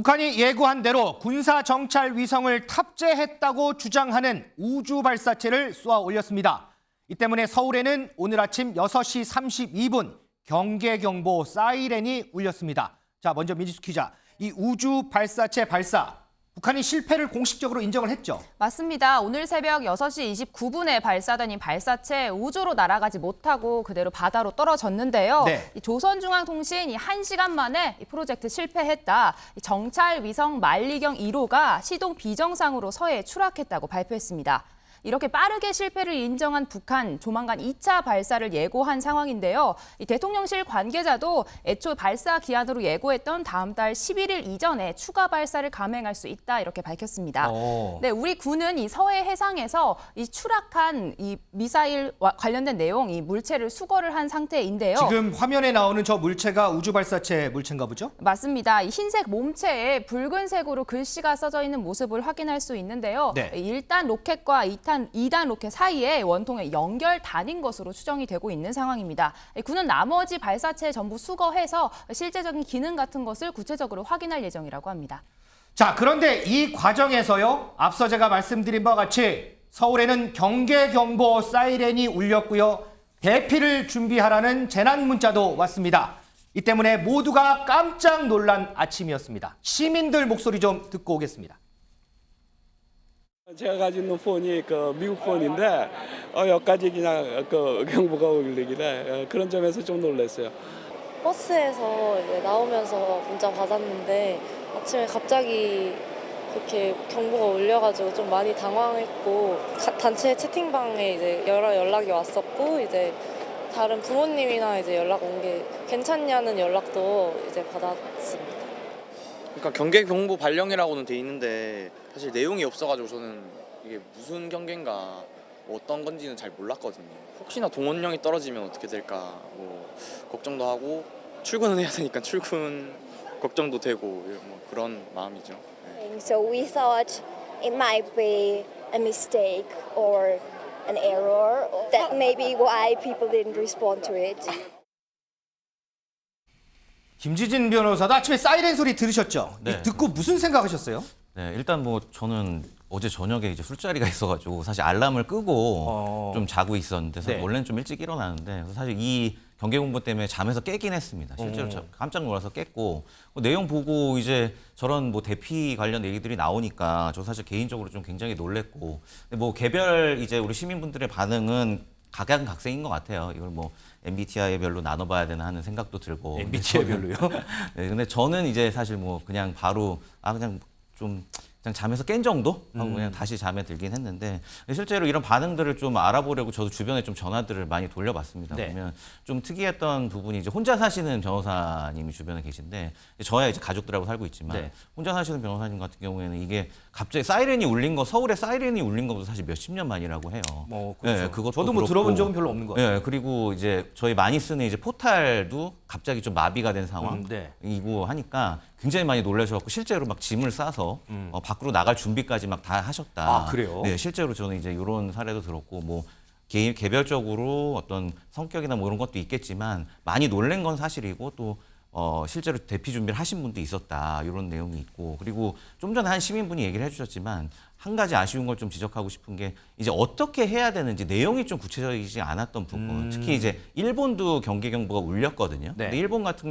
북한이 예고한 대로 군사 정찰 위성을 탑재했다고 주장하는 우주 발사체를 쏘아 올렸습니다. 이 때문에 서울에는 오늘 아침 6시 32분 경계경보 사이렌이 울렸습니다. 자, 먼저 민지수 기자, 이 우주 발사체 발사, 북한이 실패를 공식적으로 인정을 했죠? 맞습니다. 오늘 새벽 6시 29분에 발사된 이 발사체 우주로 날아가지 못하고 그대로 바다로 떨어졌는데요. 네. 이 조선중앙통신이 1시간 만에 이 프로젝트 실패했다. 이 정찰 위성 만리경 1호가 시동 비정상으로 서해에 추락했다고 발표했습니다. 이렇게 빠르게 실패를 인정한 북한, 조만간 2차 발사를 예고한 상황인데요. 이 대통령실 관계자도 애초 발사 기한으로 예고했던 다음 달 11일 이전에 추가 발사를 감행할 수 있다 이렇게 밝혔습니다. 네, 우리 군은 이 서해 해상에서 이 추락한 이 미사일과 관련된 내용, 이 물체를 수거를 한 상태인데요. 지금 화면에 나오는 저 물체가 우주 발사체 물체인가 보죠? 맞습니다. 이 흰색 몸체에 붉은색으로 글씨가 써져 있는 모습을 확인할 수 있는데요. 네. 1단 로켓과 2단 로켓 사이에 원통의 연결단인 것으로 추정이 되고 있는 상황입니다. 군은 나머지 발사체 전부 수거해서 실제적인 기능 같은 것을 구체적으로 확인할 예정이라고 합니다. 자, 그런데 이 과정에서요, 앞서 제가 말씀드린 바와 같이 서울에는 경계경보 사이렌이 울렸고요, 대피를 준비하라는 재난 문자도 왔습니다. 이 때문에 모두가 깜짝 놀란 아침이었습니다. 시민들 목소리 좀 듣고 오겠습니다. 제가 가지고 있는 폰이 미국 폰인데 여기까지 그냥 경보가 울리길래 그런 점에서 좀 놀랐어요. 버스에서 이제 나오면서 문자 받았는데 아침에 갑자기 그렇게 경보가 울려가지고 좀 많이 당황했고, 단체 채팅방에 이제 여러 연락이 왔었고, 이제 다른 부모님이나 이제 연락 온 게 괜찮냐는 연락도 이제 받았습니다. 그러니까 경계 경보 발령이라고는 돼 있는데 사실 내용이 없어가지고 저는 이게 무슨 경계인가 뭐 어떤 건지는 잘 몰랐거든요. 혹시나 동원령이 떨어지면 어떻게 될까 뭐 걱정도 하고, 출근은 해야 되니까 출근 걱정도 되고 뭐 그런 마음이죠. 네. So we thought it might be a mistake or an error. That may be why people didn't respond to it. 김지진 변호사도 아침에 사이렌 소리 들으셨죠? 네. 듣고 무슨 생각하셨어요? 네, 일단 뭐 저는 어제 저녁에 이제 술자리가 있어가지고 사실 알람을 끄고 좀 자고 있었는데, 네. 원래는 좀 일찍 일어나는데 사실 이 경계 공보 때문에 잠에서 깨긴 했습니다. 실제로 깜짝 놀라서 깼고, 내용 보고 이제 저런 뭐 대피 관련 얘기들이 나오니까 저 사실 개인적으로 좀 굉장히 놀랬고, 근데 뭐 개별 이제 우리 시민분들의 반응은 각양각색인 것 같아요. 이걸 뭐 MBTI별로 나눠봐야 되나 하는 생각도 들고. MBTI별로요? 네, 근데 저는 이제 사실 뭐 그냥 바로 그냥 좀 그냥 잠에서 깬 정도 하고 그냥 다시 잠에 들긴 했는데, 실제로 이런 반응들을 좀 알아보려고 저도 주변에 좀 전화들을 많이 돌려봤습니다. 네. 보면 좀 특이했던 부분이 이제 혼자 사시는 변호사님이 주변에 계신데, 저야 이제 가족들하고 살고 있지만 네. 혼자 사시는 변호사님 같은 경우에는 이게 갑자기 사이렌이 울린 거, 서울에 사이렌이 울린 것도 사실 몇십 년 만이라고 해요. 그렇죠. 네, 그것도 저도 뭐 그렇고. 들어본 적은 별로 없는 것 같아요. 네, 그리고 이제 저희 많이 쓰는 이제 포탈도 갑자기 좀 마비가 된 상황이고 네. 하니까 굉장히 많이 놀라셔갖고 실제로 막 짐을 싸서 밖으로 나갈 준비까지 막 다 하셨다. 아, 그래요? 네, 실제로 저는 이제 이런 사례도 들었고, 뭐 개별적으로 어떤 성격이나 뭐 이런 것도 있겠지만 많이 놀란 건 사실이고, 또 실제로 대피 준비를 하신 분도 있었다, 이런 내용이 있고, 그리고 좀 전에 한 시민분이 얘기를 해주셨지만 한 가지 아쉬운 걸 좀 지적하고 싶은 게, 이제 어떻게 해야 되는지 내용이 좀 구체적이지 않았던 부분. 특히 이제 일본도 경계 경보가 울렸거든요. 네. 근데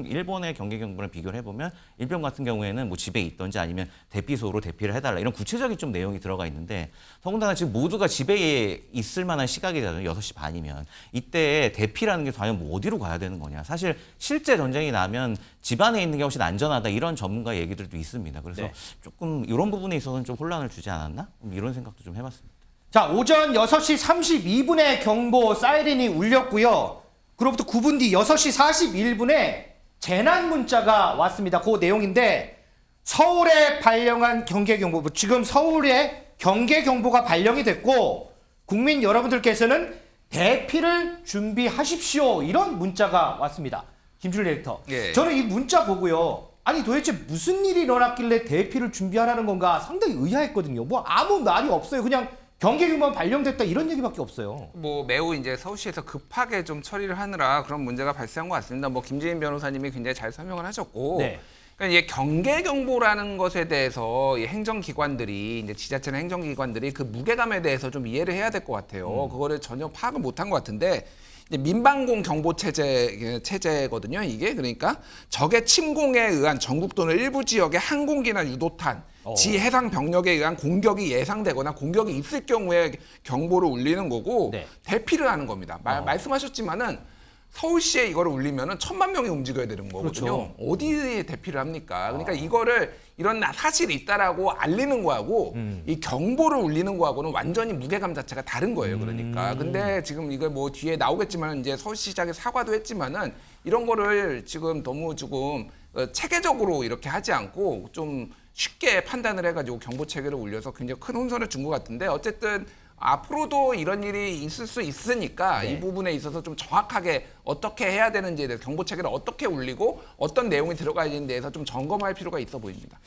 일본의 경계 경보를 비교를 해보면 일본 같은 경우에는 뭐 집에 있던지 아니면 대피소로 대피를 해달라, 이런 구체적인 좀 내용이 들어가 있는데, 더군다나 지금 모두가 집에 있을 만한 시각이잖아요. 6시 반이면 이때 대피라는 게 과연 뭐 어디로 가야 되는 거냐. 사실 실제 전쟁이 나면 집 안에 있는 게 훨씬 안전하다, 이런 전문가 얘기들도 있습니다. 그래서 네. 조금 이런 부분에 있어서는 좀 혼란을 주지 않았나, 이런 생각도 좀 해봤습니다. 자, 오전 6시 32분에 경보 사이렌이 울렸고요. 그로부터 9분 뒤 6시 41분에 재난 문자가 왔습니다. 그 내용인데, 서울에 발령한 경계경보, 지금 서울에 경계경보가 발령이 됐고 국민 여러분들께서는 대피를 준비하십시오, 이런 문자가 왔습니다. 김준일 에디터, 예. 저는 이 문자 보고요, 아니 도대체 무슨 일이 일어났길래 대피를 준비하라는 건가 상당히 의아했거든요. 뭐 아무 말이 없어요. 그냥 경계경보가 발령됐다, 이런 얘기밖에 없어요. 뭐 매우 이제 서울시에서 급하게 좀 처리를 하느라 그런 문제가 발생한 것 같습니다. 뭐 김지인 변호사님이 굉장히 잘 설명을 하셨고, 네. 그러니까 이게 경계 경보라는 것에 대해서 이 행정기관들이 이제 지자체나 행정기관들이 그 무게감에 대해서 좀 이해를 해야 될 것 같아요. 그거를 전혀 파악을 못한 것 같은데 이제 민방공 경보 체제거든요. 이게 그러니까 적의 침공에 의한 전국 또는 일부 지역의 항공기나 유도탄, 지해상 병력에 의한 공격이 예상되거나 공격이 있을 경우에 경보를 울리는 거고 네. 대피를 하는 겁니다. 말씀하셨지만은 서울시에 이거를 울리면은 1,000만 명이 움직여야 되는 거거든요. 그렇죠. 어디에 대피를 합니까? 그러니까 이거를 이런 사실이 있다라고 알리는 거하고 이 경보를 울리는 거하고는 완전히 무게감 자체가 다른 거예요. 그러니까. 근데 지금 이거 뭐 뒤에 나오겠지만 이제 서울시장이 사과도 했지만은 이런 거를 지금 너무 조금 체계적으로 이렇게 하지 않고 좀 쉽게 판단을 해가지고 경보 체계를 울려서 굉장히 큰 혼선을 준 것 같은데 어쨌든 앞으로도 이런 일이 있을 수 있으니까 이 부분에 있어서 좀 정확하게 어떻게 해야 되는지에 대해서 경보 체계를 어떻게 울리고 어떤 내용이 들어가야 되는 데에서 좀 점검할 필요가 있어 보입니다.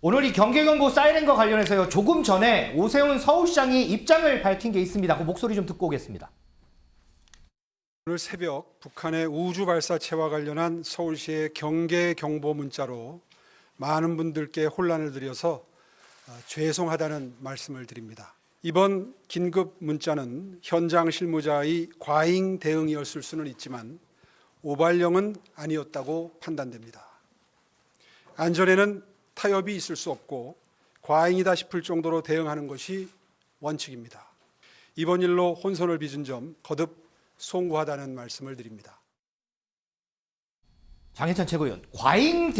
오늘 이 경계경보 사이렌과 관련해서요. 조금 전에 오세훈 서울시장이 입장을 밝힌 게 있습니다. 그 목소리 좀 듣고 오겠습니다. 오늘 새벽 북한의 우주 발사체와 관련한 서울시의 경계 경보 문자로 많은 분들께 혼란을 드려서 죄송하다는 말씀을 드립니다. 이번 긴급 문자는 현장 실무자의 과잉 대응이었을 수는 있지만 오발령은 아니었다고 판단됩니다. 안전에는 타협이 있을 수 없고 과잉이다 싶을 정도로 대응하는 것이 원칙입니다. 이번 일로 혼선을 빚은 점 거듭 송구하다는 말씀을 드립니다. 장해찬 최고위원, 과잉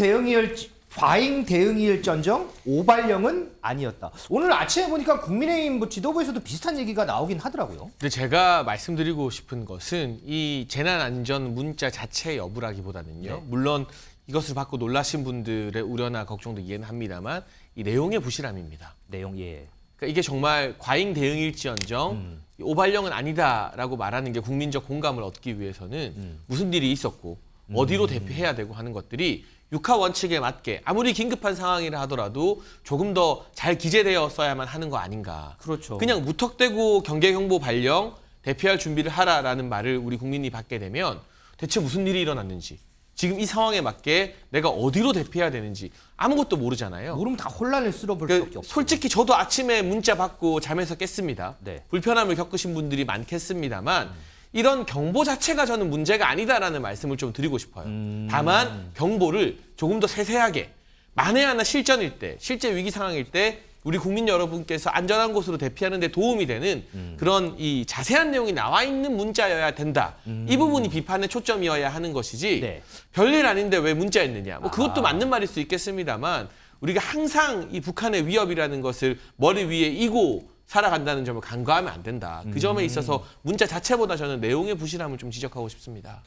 대응일전정 오발령은 아니었다. 오늘 아침에 보니까 국민의힘 지도부에서도 비슷한 얘기가 나오긴 하더라고요. 근데 제가 말씀드리고 싶은 것은 이 재난안전 문자 자체 여부라기보다는요. 네. 물론 이것을 받고 놀라신 분들의 우려나 걱정도 이해는 합니다만 이 내용의 부실함입니다. 내용 예. 그러니까 이게 정말 과잉 대응일지언정 오발령은 아니다라고 말하는 게 국민적 공감을 얻기 위해서는 무슨 일이 있었고 어디로 대피해야 되고 하는 것들이 육하 원칙에 맞게 아무리 긴급한 상황이라 하더라도 조금 더 잘 기재되었어야만 하는 거 아닌가. 그렇죠. 그냥 무턱대고 경계경보 발령 대피할 준비를 하라라는 말을 우리 국민이 받게 되면 대체 무슨 일이 일어났는지 지금 이 상황에 맞게 내가 어디로 대피해야 되는지 아무것도 모르잖아요. 모르면 다 혼란을 쓸어볼 그러니까 수밖에 없어요. 솔직히 저도 아침에 문자 받고 잠에서 깼습니다. 네. 불편함을 겪으신 분들이 많겠습니다만 이런 경보 자체가 저는 문제가 아니다라는 말씀을 좀 드리고 싶어요. 다만 경보를 조금 더 세세하게 만에 하나 실전일 때, 실제 위기 상황일 때 우리 국민 여러분께서 안전한 곳으로 대피하는 데 도움이 되는 그런 이 자세한 내용이 나와 있는 문자여야 된다. 이 부분이 비판의 초점이어야 하는 것이지 네. 별일 아닌데 왜 문자였느냐. 뭐 그것도 맞는 말일 수 있겠습니다만 우리가 항상 이 북한의 위협이라는 것을 머리 위에 이고 살아간다는 점을 간과하면 안 된다. 그 점에 있어서 문자 자체보다 저는 내용의 부실함을 좀 지적하고 싶습니다.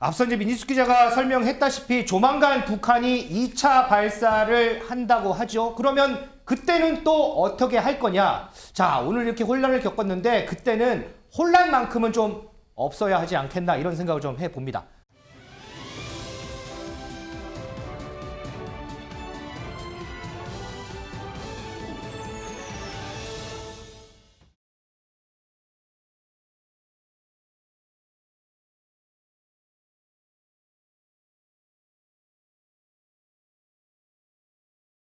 앞서 이제 민희숙 기자가 설명했다시피 조만간 북한이 2차 발사를 한다고 하죠. 그러면 그때는 또 어떻게 할 거냐? 자, 오늘 이렇게 혼란을 겪었는데 그때는 혼란만큼은 좀 없어야 하지 않겠나 이런 생각을 좀 해봅니다.